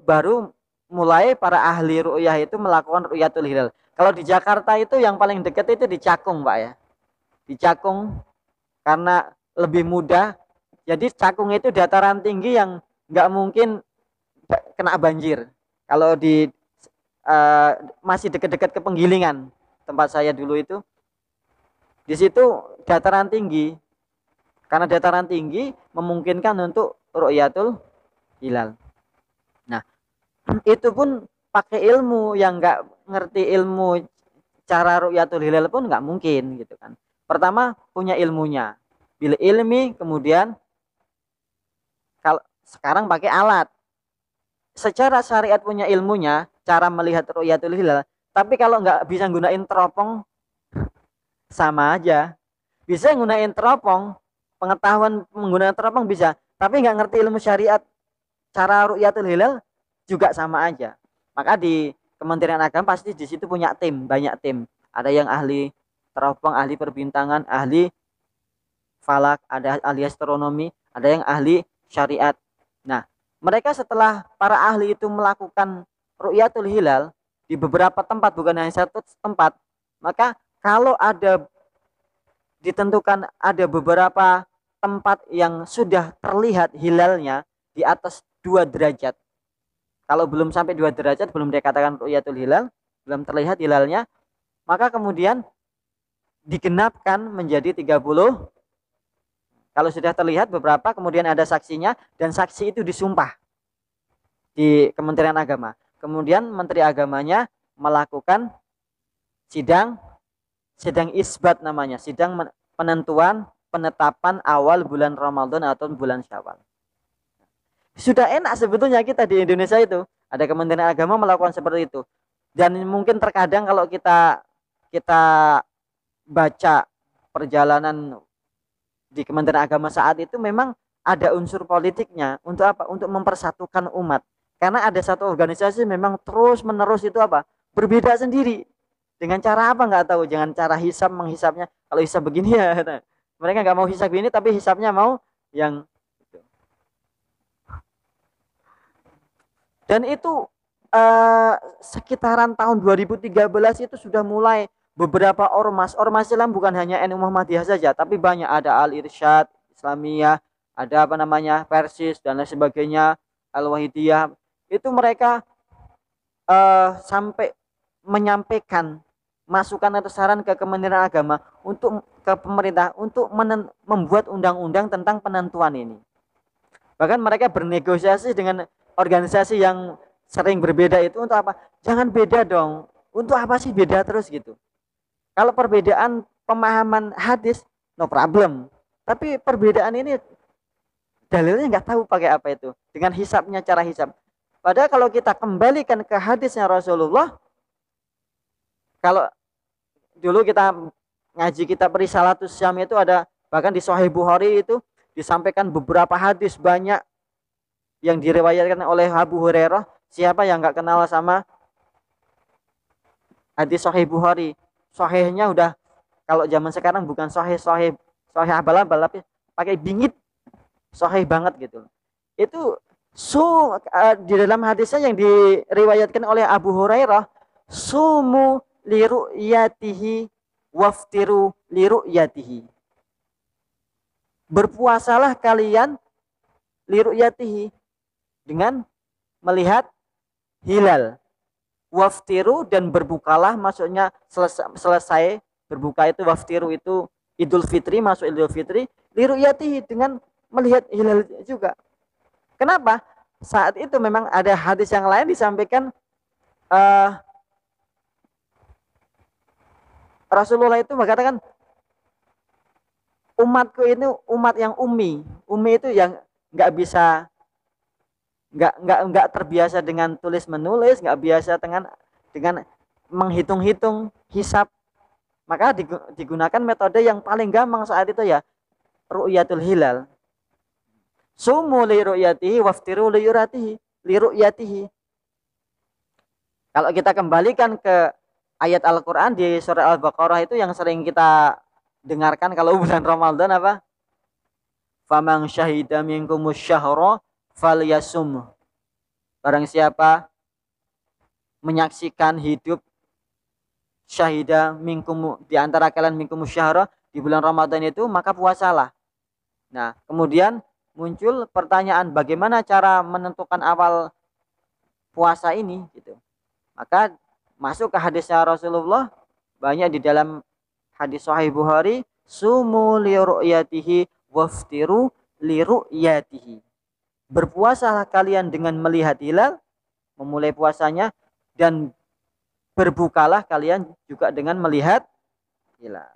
baru mulai para ahli ru'yah itu melakukan ru'yatul hilal. Kalau di Jakarta itu yang paling dekat itu di Cakung, Pak ya. Di Cakung karena lebih mudah. Jadi Cakung itu dataran tinggi yang nggak mungkin kena banjir. Kalau di uh, masih dekat-dekat ke Penggilingan tempat saya dulu itu, di situ dataran tinggi. Karena dataran tinggi memungkinkan untuk ru'yatul hilal. Nah, itu pun pakai ilmu yang nggak ngerti ilmu cara ru'yatul hilal pun nggak mungkin gitu kan. Pertama punya ilmunya, bil ilmi, kemudian kalau sekarang pakai alat. Secara syariat punya ilmunya, cara melihat ru'yatul hilal. Tapi kalau nggak bisa gunain teropong, sama aja. Bisa gunain teropong, pengetahuan menggunakan teropong bisa, tapi nggak ngerti ilmu syariat, cara ru'yatul hilal juga sama aja. Maka di Kementerian Agama pasti di situ punya tim, banyak tim. Ada yang ahli teropong, ahli perbintangan, ahli falak, ada ahli astronomi, ada yang ahli syariat. Nah, mereka setelah para ahli itu melakukan ru'yatul hilal di beberapa tempat, bukan hanya satu tempat, maka kalau ada ditentukan ada beberapa tempat yang sudah terlihat hilalnya di atas 2 derajat. Kalau belum sampai 2 derajat, belum dikatakan ru'yatul hilal, belum terlihat hilalnya, maka kemudian digenapkan menjadi 30. Kalau sudah terlihat beberapa, kemudian ada saksinya, dan saksi itu disumpah di Kementerian Agama. Kemudian Menteri Agamanya melakukan sidang isbat namanya, sidang penentuan penetapan awal bulan Ramadan atau bulan Syawal. Sudah enak sebetulnya kita di Indonesia itu, ada Kementerian Agama melakukan seperti itu. Dan mungkin terkadang kalau kita baca perjalanan di Kementerian Agama saat itu memang ada unsur politiknya. Untuk apa? Untuk mempersatukan umat. Karena ada satu organisasi memang terus menerus itu apa? Berbeda sendiri. Dengan cara apa nggak tahu. Jangan cara hisab menghisapnya. Kalau hisab begini ya. Mereka nggak mau hisab ini tapi hisabnya mau yang itu. Dan itu sekitaran tahun 2013 itu sudah mulai beberapa ormas Islam, bukan hanya NU Muhammadiyah saja, tapi banyak, ada Al Irsyad Islamiyah, ada apa namanya Persis dan lain sebagainya, Al Wahidiyah. Itu mereka sampai menyampaikan masukan atau saran ke Kementerian Agama untuk ke pemerintah untuk membuat undang-undang tentang penentuan ini. Bahkan mereka bernegosiasi dengan organisasi yang sering berbeda itu untuk apa? Jangan beda dong. Untuk apa sih beda terus gitu? Kalau perbedaan pemahaman hadis, no problem. Tapi perbedaan ini dalilnya nggak tahu pakai apa itu. Dengan hisapnya, cara hisap. Padahal kalau kita kembalikan ke hadisnya Rasulullah, kalau dulu kita ngaji kitab Risalatus Syam itu ada, bahkan di Sahih Bukhari itu disampaikan beberapa hadis banyak yang diriwayatkan oleh Abu Hurairah. Siapa yang nggak kenal sama hadis Sahih Bukhari? Sahihnya udah, kalau zaman sekarang bukan sahih abal-abal, tapi pakai bingit, sahih banget gitu. Itu di dalam hadisnya yang diriwayatkan oleh Abu Hurairah, sumu liru'yatihi waftiru liru'yatihi. Berpuasalah kalian liru'yatihi, dengan melihat hilal. Waftiru, dan berbukalah, maksudnya selesai berbuka itu waftiru itu Idul Fitri, masuk Idul Fitri, liru'yatihi, dengan melihat hilal juga. Kenapa? Saat itu memang ada hadis yang lain disampaikan, Rasulullah itu mengatakan, umatku ini umat yang ummi itu yang nggak bisa, nggak terbiasa dengan tulis menulis, nggak biasa dengan menghitung-hitung hisab. Maka digunakan metode yang paling gampang saat itu ya, ru'yatul hilal. Sumu li ru'yatihi waftiru li ru'yatihi. Kalau kita kembalikan ke ayat Al-Quran di surah Al-Baqarah itu yang sering kita dengarkan kalau bulan Ramadan apa? Faman syahida minkumus syahra falyasum. Barang siapa menyaksikan hidup syahida minkum di antara kalian minkum syahra di bulan Ramadan itu, maka puasalah. Nah, kemudian muncul pertanyaan bagaimana cara menentukan awal puasa ini gitu. Maka masuk ke hadisnya Rasulullah, banyak di dalam hadis Sahih Bukhari, sumu li ru'yatihi waftiru li ru'yatihi. Berpuasalah kalian dengan melihat hilal, memulai puasanya, dan berbukalah kalian juga dengan melihat hilal.